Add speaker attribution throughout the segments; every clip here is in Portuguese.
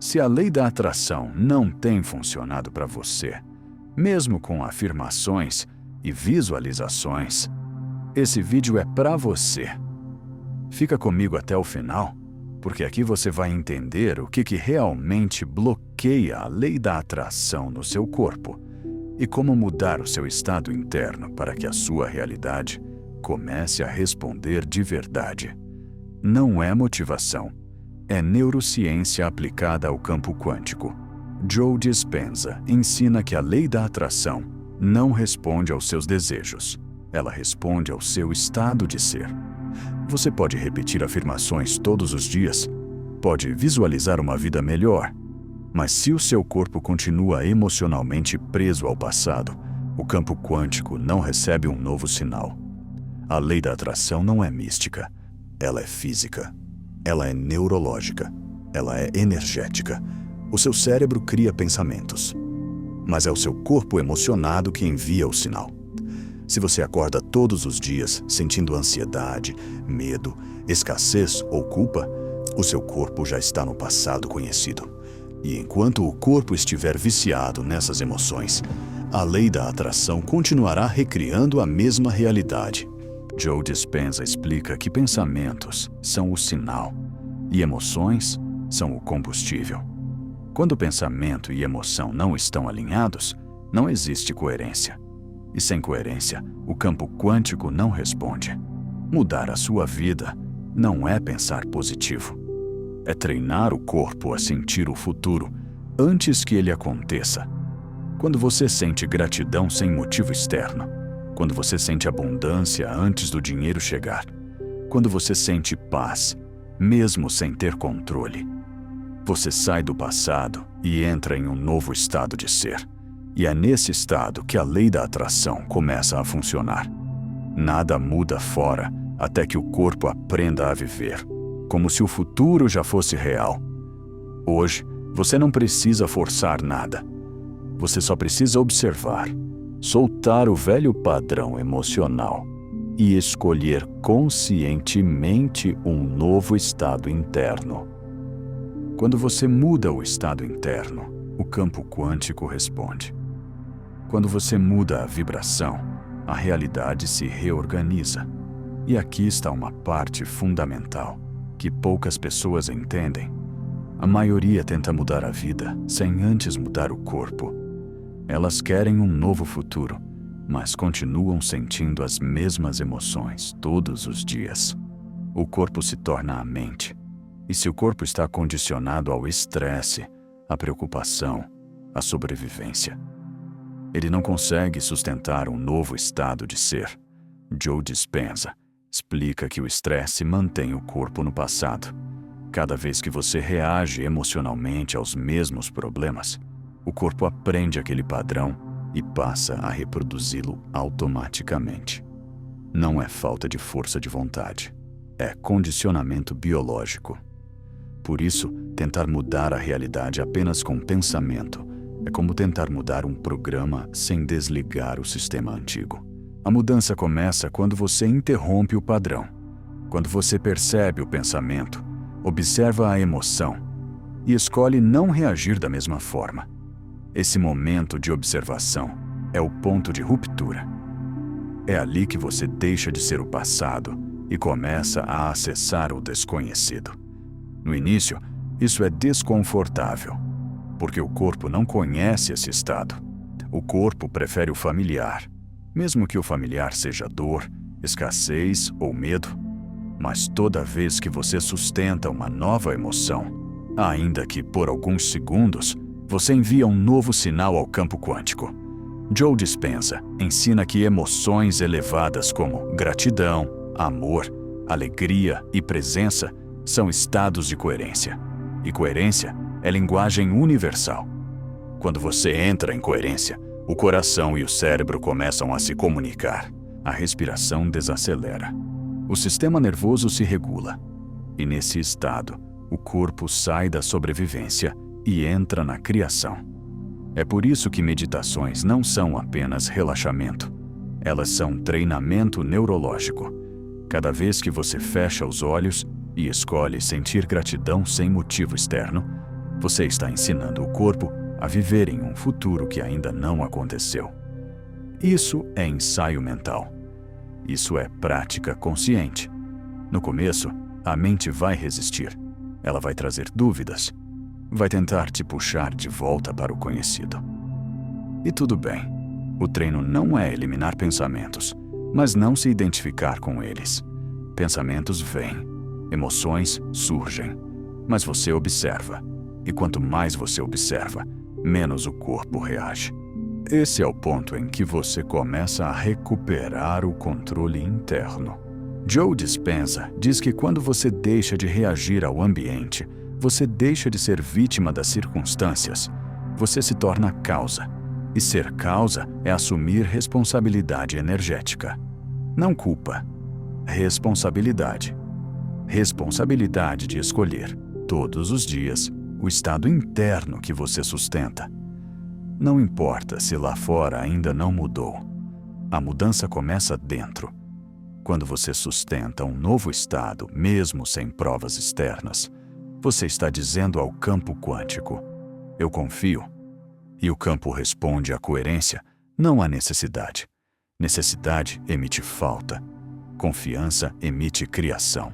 Speaker 1: Se a lei da atração não tem funcionado para você, mesmo com afirmações e visualizações, esse vídeo é para você. Fica comigo até o final, porque aqui você vai entender o que realmente bloqueia a lei da atração no seu corpo e como mudar o seu estado interno para que a sua realidade comece a responder de verdade. Não é motivação, é neurociência aplicada ao campo quântico. Joe Dispenza ensina que a lei da atração não responde aos seus desejos, ela responde ao seu estado de ser. Você pode repetir afirmações todos os dias, pode visualizar uma vida melhor, mas se o seu corpo continua emocionalmente preso ao passado, o campo quântico não recebe um novo sinal. A lei da atração não é mística, ela é física, ela é neurológica, ela é energética. O seu cérebro cria pensamentos, mas é o seu corpo emocionado que envia o sinal. Se você acorda todos os dias sentindo ansiedade, medo, escassez ou culpa, o seu corpo já está no passado conhecido. E enquanto o corpo estiver viciado nessas emoções, a lei da atração continuará recriando a mesma realidade. Joe Dispenza explica que pensamentos são o sinal e emoções são o combustível. Quando pensamento e emoção não estão alinhados, não existe coerência. E sem coerência, o campo quântico não responde. Mudar a sua vida não é pensar positivo. É treinar o corpo a sentir o futuro antes que ele aconteça. Quando você sente gratidão sem motivo externo, quando você sente abundância antes do dinheiro chegar, quando você sente paz, mesmo sem ter controle, você sai do passado e entra em um novo estado de ser. E é nesse estado que a lei da atração começa a funcionar. Nada muda fora até que o corpo aprenda a viver, como se o futuro já fosse real. Hoje, você não precisa forçar nada. Você só precisa observar, soltar o velho padrão emocional e escolher conscientemente um novo estado interno. Quando você muda o estado interno, o campo quântico responde. Quando você muda a vibração, a realidade se reorganiza. E aqui está uma parte fundamental, que poucas pessoas entendem. A maioria tenta mudar a vida sem antes mudar o corpo. Elas querem um novo futuro, mas continuam sentindo as mesmas emoções todos os dias. O corpo se torna a mente. E se o corpo está condicionado ao estresse, à preocupação, à sobrevivência, ele não consegue sustentar um novo estado de ser. Joe Dispenza explica que o estresse mantém o corpo no passado. Cada vez que você reage emocionalmente aos mesmos problemas, o corpo aprende aquele padrão e passa a reproduzi-lo automaticamente. Não é falta de força de vontade, é condicionamento biológico. Por isso, tentar mudar a realidade apenas com pensamento é como tentar mudar um programa sem desligar o sistema antigo. A mudança começa quando você interrompe o padrão. Quando você percebe o pensamento, observa a emoção e escolhe não reagir da mesma forma. Esse momento de observação é o ponto de ruptura. É ali que você deixa de ser o passado e começa a acessar o desconhecido. No início, isso é desconfortável, porque o corpo não conhece esse estado. O corpo prefere o familiar, mesmo que o familiar seja dor, escassez ou medo. Mas toda vez que você sustenta uma nova emoção, ainda que por alguns segundos, você envia um novo sinal ao campo quântico. Joe Dispenza ensina que emoções elevadas como gratidão, amor, alegria e presença são estados de coerência. E coerência é linguagem universal. Quando você entra em coerência, o coração e o cérebro começam a se comunicar. A respiração desacelera. O sistema nervoso se regula. E nesse estado, o corpo sai da sobrevivência e entra na criação. É por isso que meditações não são apenas relaxamento. Elas são treinamento neurológico. Cada vez que você fecha os olhos e escolhe sentir gratidão sem motivo externo, Você está ensinando o corpo a viver em um futuro que ainda não aconteceu. Isso é ensaio mental. Isso é prática consciente. No começo, a mente vai resistir. Ela vai trazer dúvidas. Vai tentar te puxar de volta para o conhecido. E tudo bem. O treino não é eliminar pensamentos, mas não se identificar com eles. Pensamentos vêm, emoções surgem, mas você observa. E quanto mais você observa, menos o corpo reage. Esse é o ponto em que você começa a recuperar o controle interno. Joe Dispenza diz que quando você deixa de reagir ao ambiente, você deixa de ser vítima das circunstâncias. Você se torna causa. E ser causa é assumir responsabilidade energética. Não culpa. Responsabilidade. Responsabilidade de escolher, todos os dias, o estado interno que você sustenta. Não importa se lá fora ainda não mudou. A mudança começa dentro. Quando você sustenta um novo estado, mesmo sem provas externas, você está dizendo ao campo quântico: eu confio. E o campo responde à coerência, não à necessidade. Necessidade emite falta. Confiança emite criação.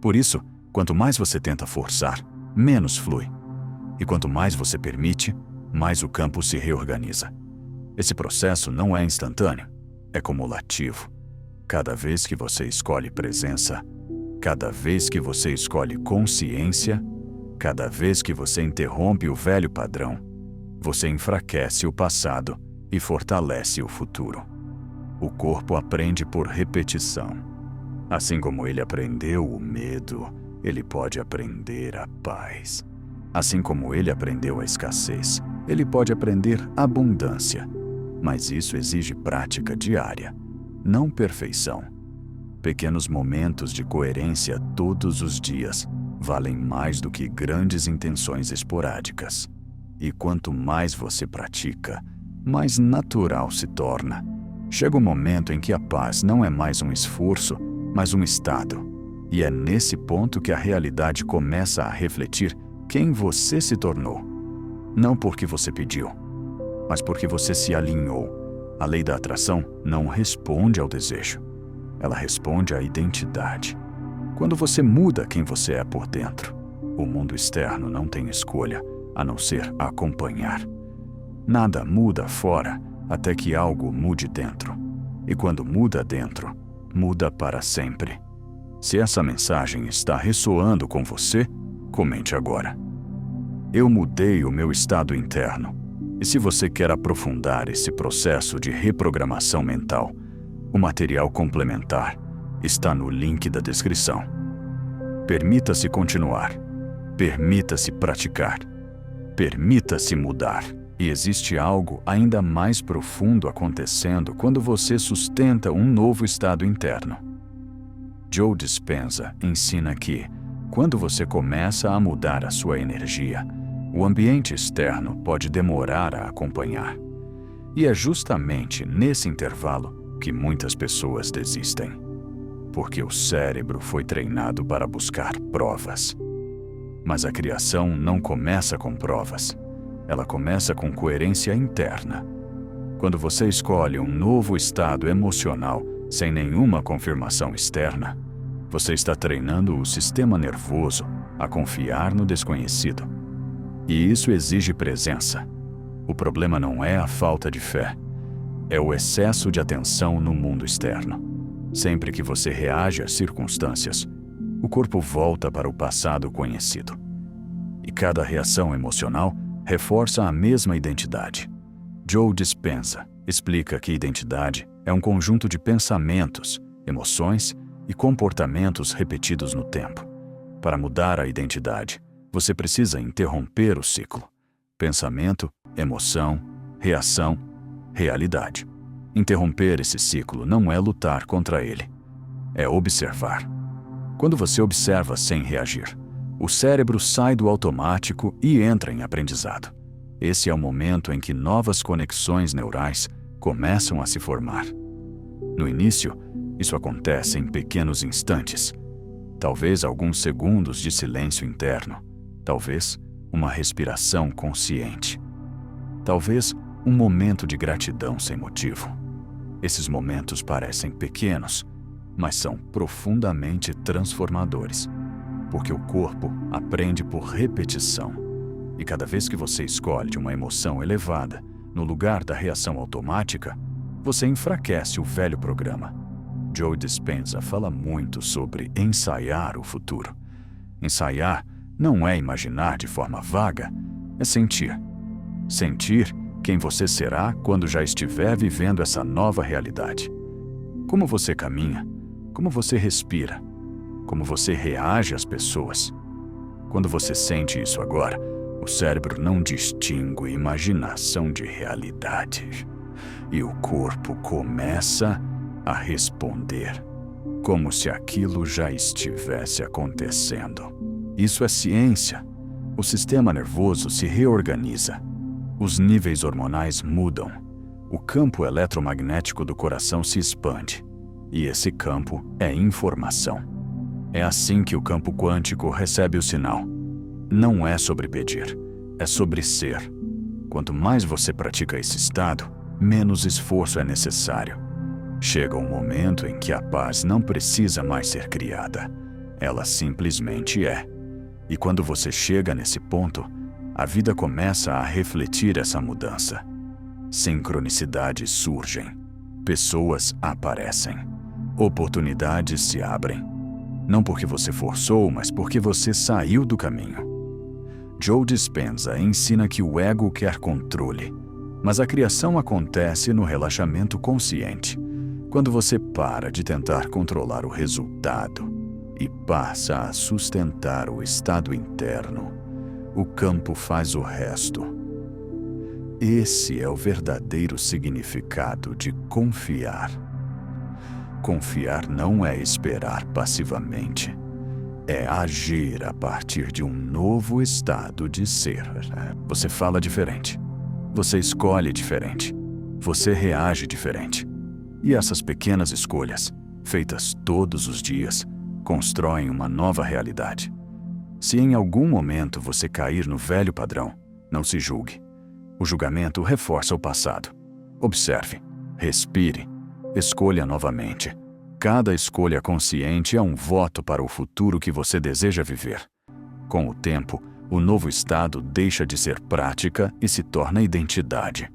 Speaker 1: Por isso, quanto mais você tenta forçar, menos flui. E quanto mais você permite, mais o campo se reorganiza. Esse processo não é instantâneo, é cumulativo. Cada vez que você escolhe presença, cada vez que você escolhe consciência, cada vez que você interrompe o velho padrão, você enfraquece o passado e fortalece o futuro. O corpo aprende por repetição. Assim como ele aprendeu o medo, ele pode aprender a paz. Assim como ele aprendeu a escassez, ele pode aprender abundância. Mas isso exige prática diária, não perfeição. Pequenos momentos de coerência todos os dias valem mais do que grandes intenções esporádicas. E quanto mais você pratica, mais natural se torna. Chega um momento em que a paz não é mais um esforço, mas um estado. E é nesse ponto que a realidade começa a refletir quem você se tornou. Não porque você pediu, mas porque você se alinhou. A lei da atração não responde ao desejo. Ela responde à identidade. Quando você muda quem você é por dentro, o mundo externo não tem escolha, a não ser acompanhar. Nada muda fora até que algo mude dentro. E quando muda dentro, muda para sempre. Se essa mensagem está ressoando com você, comente agora. Eu mudei o meu estado interno. E se você quer aprofundar esse processo de reprogramação mental, o material complementar está no link da descrição. Permita-se continuar. Permita-se praticar. Permita-se mudar. E existe algo ainda mais profundo acontecendo quando você sustenta um novo estado interno. Joe Dispenza ensina que, quando você começa a mudar a sua energia, o ambiente externo pode demorar a acompanhar. E é justamente nesse intervalo que muitas pessoas desistem. Porque o cérebro foi treinado para buscar provas. Mas a criação não começa com provas. Ela começa com coerência interna. Quando você escolhe um novo estado emocional sem nenhuma confirmação externa, você está treinando o sistema nervoso a confiar no desconhecido. E isso exige presença. O problema não é a falta de fé, é o excesso de atenção no mundo externo. Sempre que você reage às circunstâncias, o corpo volta para o passado conhecido. E cada reação emocional reforça a mesma identidade. Joe Dispenza explica que identidade é um conjunto de pensamentos, emoções e comportamentos repetidos no tempo. Para mudar a identidade, você precisa interromper o ciclo. Pensamento, emoção, reação, realidade. Interromper esse ciclo não é lutar contra ele, é observar. Quando você observa sem reagir, o cérebro sai do automático e entra em aprendizado. Esse é o momento em que novas conexões neurais começam a se formar. No início, isso acontece em pequenos instantes. Talvez alguns segundos de silêncio interno. Talvez uma respiração consciente. Talvez um momento de gratidão sem motivo. Esses momentos parecem pequenos, mas são profundamente transformadores, porque o corpo aprende por repetição. E cada vez que você escolhe uma emoção elevada, no lugar da reação automática, você enfraquece o velho programa. Joe Dispenza fala muito sobre ensaiar o futuro. Ensaiar não é imaginar de forma vaga, é sentir. Sentir quem você será quando já estiver vivendo essa nova realidade. Como você caminha, como você respira, como você reage às pessoas. Quando você sente isso agora, o cérebro não distingue imaginação de realidade. E o corpo começa a responder, como se aquilo já estivesse acontecendo. Isso é ciência. O sistema nervoso se reorganiza. Os níveis hormonais mudam. O campo eletromagnético do coração se expande. E esse campo é informação. É assim que o campo quântico recebe o sinal. Não é sobre pedir, é sobre ser. Quanto mais você pratica esse estado, menos esforço é necessário. Chega um momento em que a paz não precisa mais ser criada. Ela simplesmente é. E quando você chega nesse ponto, a vida começa a refletir essa mudança. Sincronicidades surgem. Pessoas aparecem. Oportunidades se abrem. Não porque você forçou, mas porque você saiu do caminho. Joe Dispenza ensina que o ego quer controle, mas a criação acontece no relaxamento consciente, quando você para de tentar controlar o resultado e passa a sustentar o estado interno. O campo faz o resto. Esse é o verdadeiro significado de confiar. Confiar não é esperar passivamente. É agir a partir de um novo estado de ser. Você fala diferente. Você escolhe diferente. Você reage diferente. E essas pequenas escolhas, feitas todos os dias, constroem uma nova realidade. Se em algum momento você cair no velho padrão, não se julgue. O julgamento reforça o passado. Observe, respire, escolha novamente. Cada escolha consciente é um voto para o futuro que você deseja viver. Com o tempo, o novo estado deixa de ser prática e se torna identidade.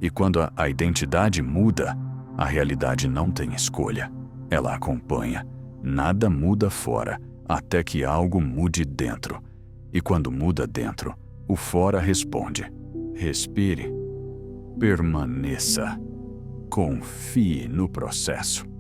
Speaker 1: E quando a identidade muda, a realidade não tem escolha. Ela acompanha. Nada muda fora, até que algo mude dentro. E quando muda dentro, o fora responde. Respire. Permaneça. Confie no processo.